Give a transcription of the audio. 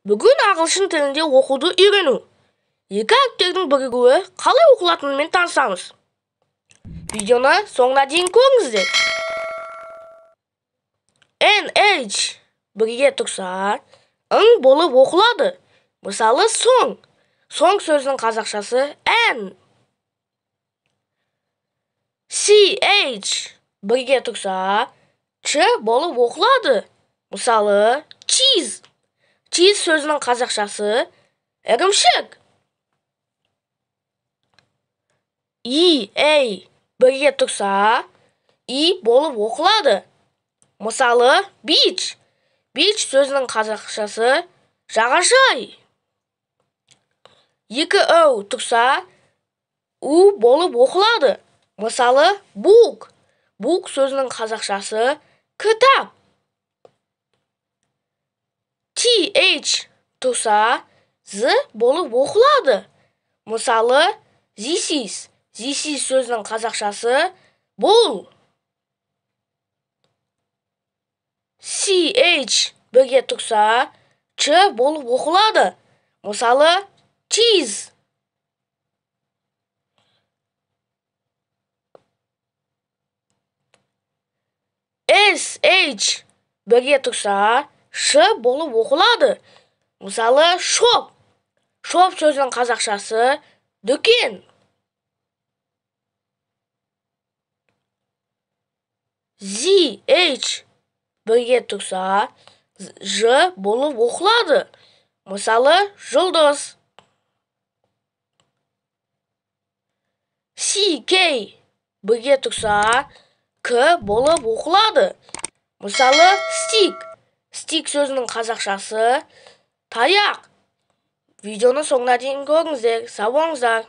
Бүгін ағылшын тілінде оқуды үйрену. Екі әріптердің бірігуі қалай оқылатынымен танысамыз. Видеоны соңына дейін көріңіздер. NH бірге тұрса, ың болып оқылады. Мысалы, соң. Соң сөзінің қазақшасы N. CH бірге тұрса, Ч болып оқылады. Мысалы, cheese. Cheese сөзінің қазақшасы ірімшік. EA бірге тұрса, И болып оқылады. Мысалы, beach. Beach сөзінің қазақшасы жағажай. Екі О тұрса, У болып оқылады. Мысалы, book. Book сөзінің қазақшасы кітап. TH тұрса, З болып оқылады. Мысалы, this is. This is сөзінің қазақшасы бұл. CH бірге тұрса, Ч болып оқылады. Мысалы, cheese. SH бірге тұрса, Ш болып оқылады. Мысалы, shop. Shop сөзінің қазақшасы дүкен. ZH бірге тұрса, Ж болып оқылады. Мысалы, жұлдыз. CK бірге тұрса, К болып оқылады. Мысалы, stick. Stick сөзінің қазақшасы таяқ. Видеоны соңына дейін көріңіздер. Сау болыңыздар.